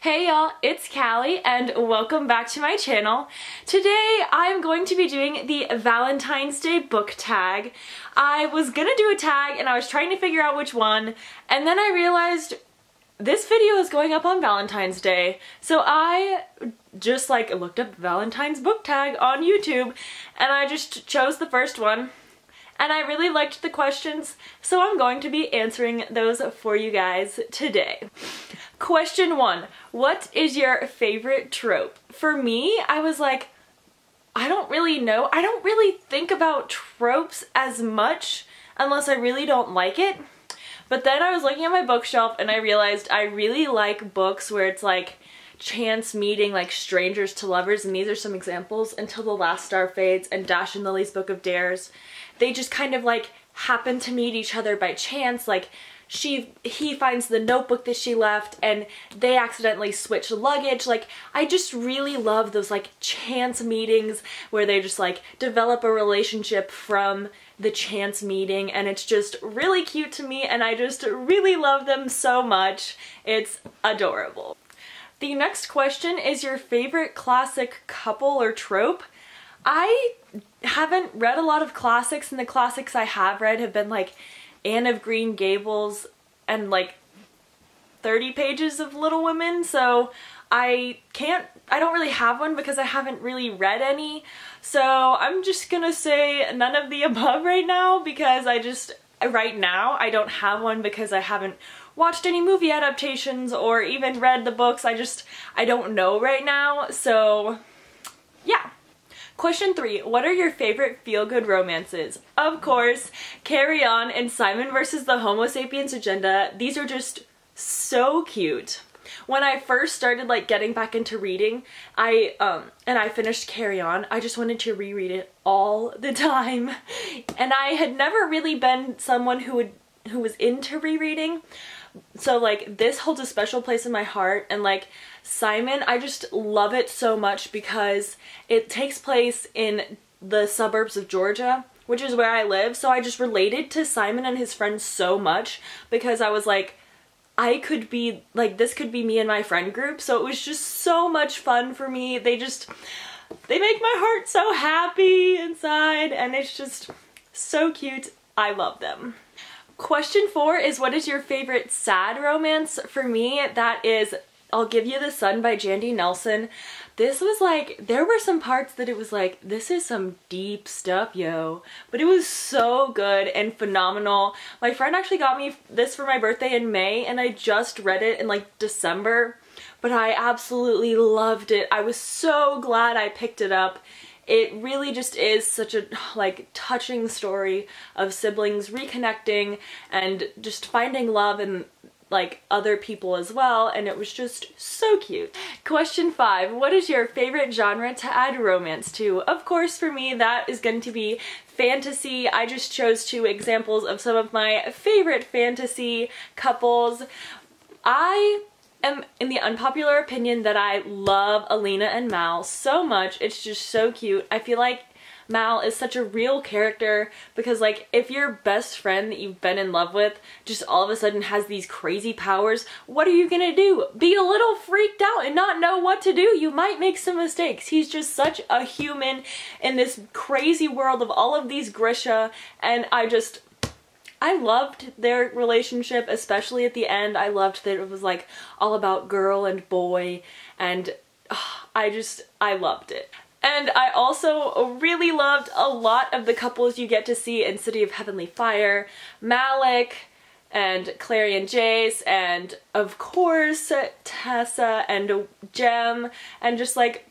Hey y'all, it's Callie and welcome back to my channel. Today I'm going to be doing the Valentine's Day book tag. I was gonna do a tag and I was trying to figure out which one, and then I realized this video is going up on Valentine's Day. So I just looked up Valentine's book tag on YouTube and I just chose the first one. And I really liked the questions, so I'm going to be answering those for you guys today. Question 1. What is your favorite trope? For me, I was like, I don't really know. I don't really think about tropes as much unless I really don't like it. But then I was looking at my bookshelf and I realized I really like books where it's like chance meeting, like strangers to lovers, and these are some examples: Until the Last Star Fades and Dash and Lily's Book of Dares. They just kind of like happen to meet each other by chance. Like he finds the notebook that she left and they accidentally switch luggage. Like I just really love those like chance meetings where they just like develop a relationship from the chance meeting, and it's just really cute to me and I just really love them so much. It's adorable. The next question is your favorite classic couple or trope. I haven't read a lot of classics, and the classics I have read have been like Anne of Green Gables and like 30 pages of Little Women, so I don't really have one because I haven't really read any. So I'm just gonna say none of the above right now, because right now I don't have one because I haven't watched any movie adaptations or even read the books. I don't know right now, so yeah. Question 3. What are your favorite feel-good romances? Of course, Carry On and Simon vs. the Homo Sapiens Agenda. These are just so cute. When I first started like getting back into reading, and I finished Carry On, I just wanted to reread it all the time. And I had never really been someone who was into rereading. So like this holds a special place in my heart, and like Simon, I just love it so much because it takes place in the suburbs of Georgia, which is where I live. So I just related to Simon and his friends so much because I was like, I could be like, this could be me and my friend group. So it was just so much fun for me. They make my heart so happy inside, and it's just so cute. I love them. Question 4 is, what is your favorite sad romance? For me, that is I'll Give You the Sun by Jandy Nelson. This was like, there were some parts that it was like, this is some deep stuff, yo. But it was so good and phenomenal. My friend actually got me this for my birthday in May, and I just read it in like December. But I absolutely loved it. I was so glad I picked it up. It really just is such a like touching story of siblings reconnecting and just finding love in like other people as well, and it was just so cute. Question 5. What is your favorite genre to add romance to? Of course, for me, that is going to be fantasy. I just chose 2 examples of some of my favorite fantasy couples. I am in the unpopular opinion that I love Alina and Mal so much. It's just so cute. I feel like Mal is such a real character because like if your best friend that you've been in love with just all of a sudden has these crazy powers, what are you gonna do? Be a little freaked out and not know what to do? You might make some mistakes. He's just such a human in this crazy world of all of these Grisha, and I loved their relationship, especially at the end. I loved that it was like all about girl and boy, and I loved it. And I also really loved a lot of the couples you get to see in City of Heavenly Fire. Malik and Clary and Jace, and of course Tessa and Jem, and just like,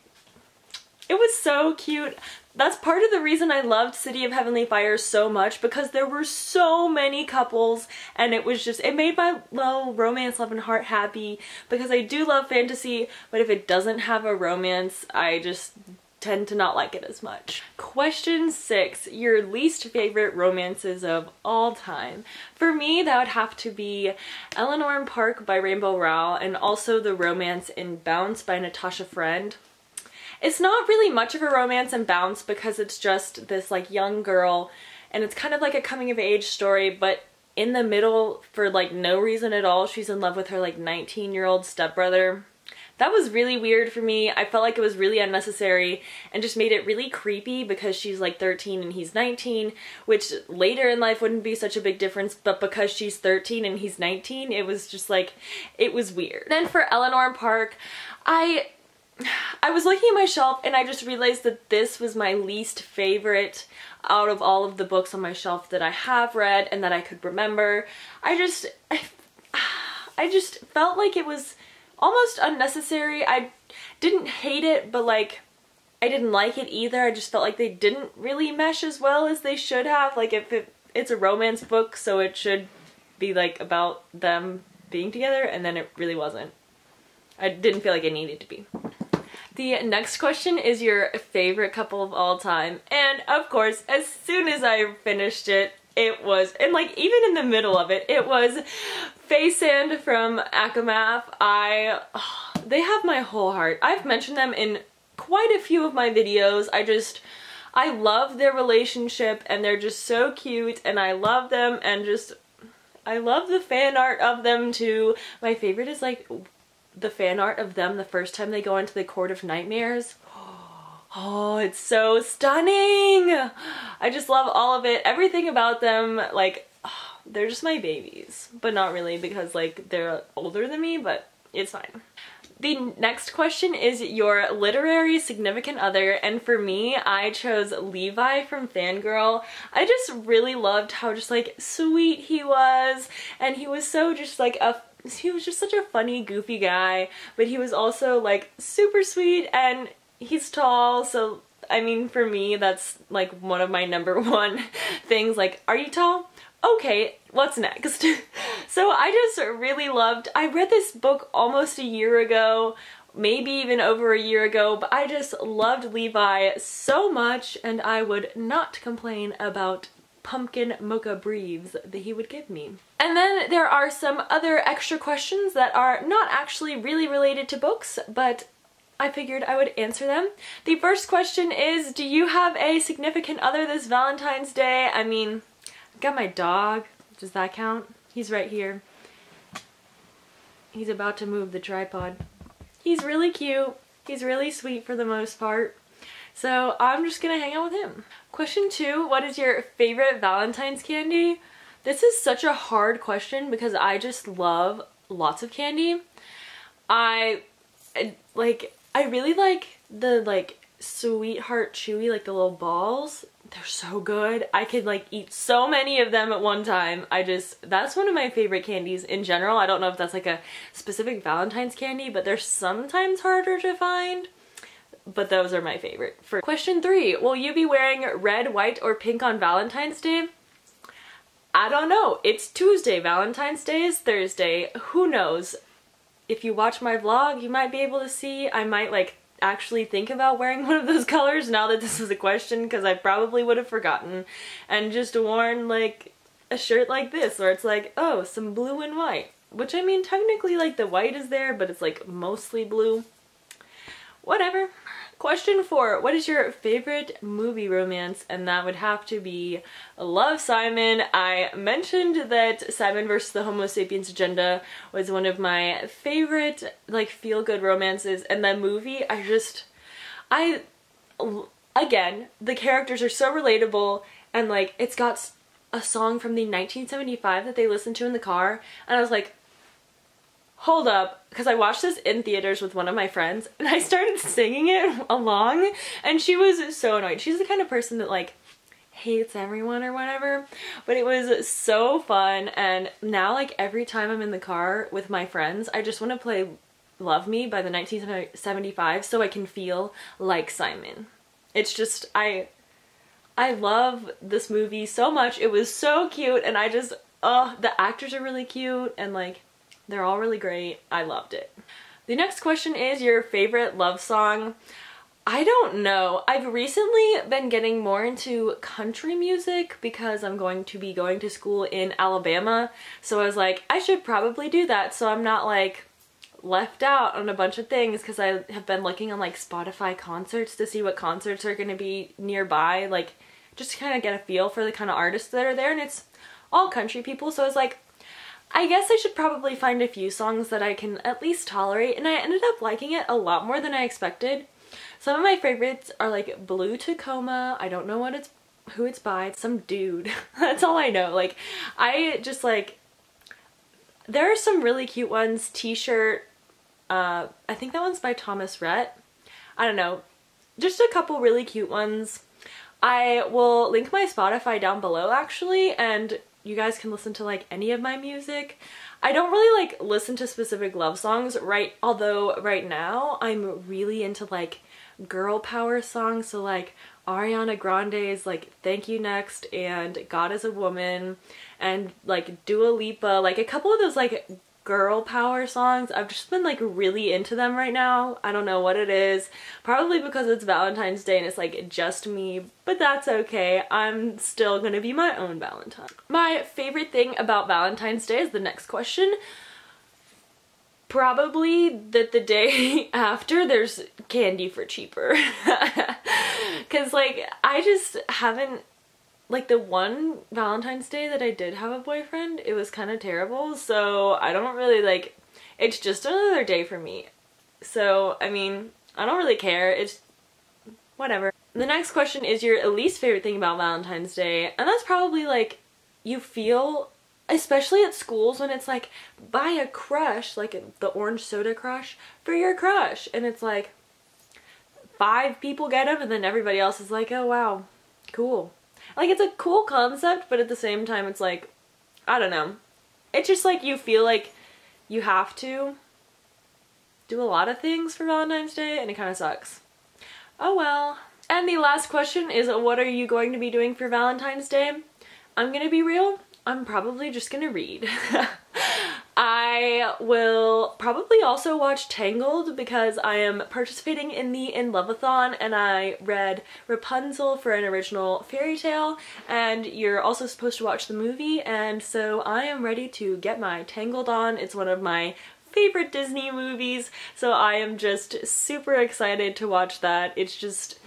it was so cute. That's part of the reason I loved City of Heavenly Fire so much, because there were so many couples, and it was just, it made my little romance love and heart happy, because I do love fantasy, but if it doesn't have a romance, I just tend to not like it as much. Question 6, your least favorite romances of all time. For me, that would have to be Eleanor and Park by Rainbow Rowell, and also the romance in Bounce by Natasha Friend. It's not really much of a romance in Bounce because it's just this like young girl, and it's kind of like a coming of age story, but in the middle, for like no reason at all, she's in love with her like 19-year-old stepbrother. That was really weird for me. I felt like it was really unnecessary and just made it really creepy because she's like 13 and he's 19, which later in life wouldn't be such a big difference, but because she's 13 and he's 19, it was just like, it was weird. Then for Eleanor and Park, I was looking at my shelf and I just realized that this was my least favorite out of all of the books on my shelf that I have read and that I could remember. I just felt like it was almost unnecessary. I didn't hate it, but like I didn't like it either. I just felt like they didn't really mesh as well as they should have. Like it's a romance book, so it should be like about them being together, and then it really wasn't. I didn't feel like it needed to be. The next question is your favorite couple of all time, and of course as soon as I finished it, it was, and like even in the middle of it, it was Faye Sand from Akamath. They have my whole heart. I've mentioned them in quite a few of my videos. I love their relationship and they're just so cute and I love them, and just, I love the fan art of them too. My favorite is like the fan art of them the first time they go into the Court of Nightmares. Oh, it's so stunning! I just love all of it. Everything about them, like, they're just my babies. But not really, because like they're older than me, but it's fine. The next question is your literary significant other, and for me, I chose Levi from Fangirl. I just really loved how just like sweet he was, and he was so just like he was just such a funny, goofy guy, but he was also like super sweet, and he's tall, so I mean for me that's like one of my number one things, like, are you tall? Okay, what's next? So I just really loved, I read this book almost a year ago, maybe even over a year ago, but I just loved Levi so much, and I would not complain about pumpkin mocha breves that he would give me. And then there are some other extra questions that are not actually really related to books, but I figured I would answer them. The first question is, do you have a significant other this Valentine's Day? I mean, I've got my dog. Does that count? He's right here. He's about to move the tripod. He's really cute. He's really sweet for the most part. So I'm just gonna hang out with him. Question 2, what is your favorite Valentine's candy? This is such a hard question because I just love lots of candy. I really like the like Sweetheart Chewy, like the little balls. They're so good. I could like eat so many of them at one time. That's one of my favorite candies in general. I don't know if that's like a specific Valentine's candy, but they're sometimes harder to find. But those are my favorite. For question 3, will you be wearing red, white, or pink on Valentine's Day? I don't know. It's Tuesday. Valentine's Day is Thursday. Who knows? If you watch my vlog, you might be able to see. I might like actually think about wearing one of those colors now that this is a question, because I probably would have forgotten and just worn like a shirt like this where it's like, oh, some blue and white. Which I mean, technically like the white is there, but it's like mostly blue. Whatever. Question 4, what is your favorite movie romance? And that would have to be Love, Simon. I mentioned that Simon vs. the Homo sapiens agenda was one of my favorite like feel-good romances, and that movie, again, the characters are so relatable, and like it's got a song from the 1975 that they listened to in the car, and I was like, hold up, because I watched this in theaters with one of my friends and I started singing it along, and she was so annoyed. She's the kind of person that like hates everyone or whatever, but it was so fun, and now like every time I'm in the car with my friends, I just want to play Love Me by the 1975 so I can feel like Simon. It's just, I love this movie so much. It was so cute, and the actors are really cute, and like they're all really great. I loved it. The next question is your favorite love song. I don't know. I've recently been getting more into country music because I'm going to be going to school in Alabama. So I was like, I should probably do that so I'm not like left out on a bunch of things, because I have been looking on like Spotify concerts to see what concerts are going to be nearby, like just to kind of get a feel for the kind of artists that are there, and it's all country people. So I was like, I guess I should probably find a few songs that I can at least tolerate, and I ended up liking it a lot more than I expected. Some of my favorites are like Blue Tacoma. I don't know who it's by. It's some dude. That's all I know. Like, I just like, there are some really cute ones. T-shirt, I think that one's by Thomas Rhett. I don't know. Just a couple really cute ones. I will link my Spotify down below actually, and you guys can listen to like any of my music. I don't really like listen to specific love songs, although right now I'm really into like girl power songs, so like Ariana Grande's like Thank You Next and God Is a Woman, and like Dua Lipa, like a couple of those like girl power songs. I've just been like really into them right now. I don't know what it is. Probably because it's Valentine's Day and it's like just me, but that's okay. I'm still gonna be my own Valentine. My favorite thing about Valentine's Day is the next question. Probably that the day after there's candy for cheaper. Cause like I just haven't, like the one Valentine's Day that I did have a boyfriend, it was kind of terrible, so I don't really like, it's just another day for me. So, I mean, I don't really care, it's whatever. The next question is your least favorite thing about Valentine's Day, and that's probably like, you feel, especially at schools when it's like, buy a crush, like the orange soda crush for your crush, and it's like, 5 people get them and then everybody else is like, oh wow, cool. Like, it's a cool concept, but at the same time it's like, I don't know. It's just like you feel like you have to do a lot of things for Valentine's Day and it kind of sucks. Oh well. And the last question is, what are you going to be doing for Valentine's Day? I'm gonna be real, I'm probably just gonna read. I will probably also watch Tangled because I am participating in the In Love-a-thon, and I read Rapunzel for an original fairy tale, and you're also supposed to watch the movie, and so I am ready to get my Tangled on. It's one of my favorite Disney movies, so I am just super excited to watch that. It's just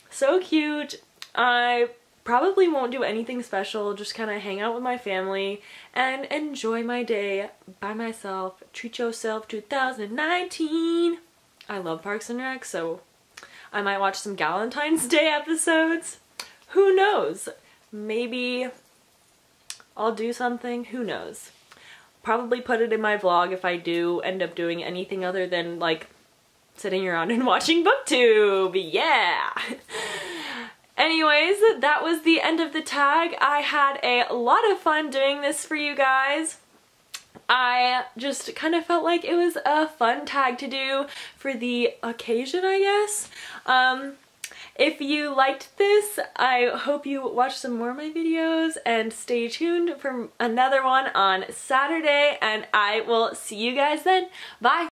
so cute. I probably won't do anything special, just kind of hang out with my family and enjoy my day by myself. Treat yourself 2019. I love Parks and Rec, so I might watch some Galentine's Day episodes. Who knows? Maybe I'll do something, who knows? Probably put it in my vlog if I do end up doing anything other than like sitting around and watching BookTube. Yeah! Anyways, that was the end of the tag. I had a lot of fun doing this for you guys. I just kind of felt like it was a fun tag to do for the occasion, I guess. If you liked this, I hope you watch some more of my videos and stay tuned for another one on Saturday, and I will see you guys then. Bye!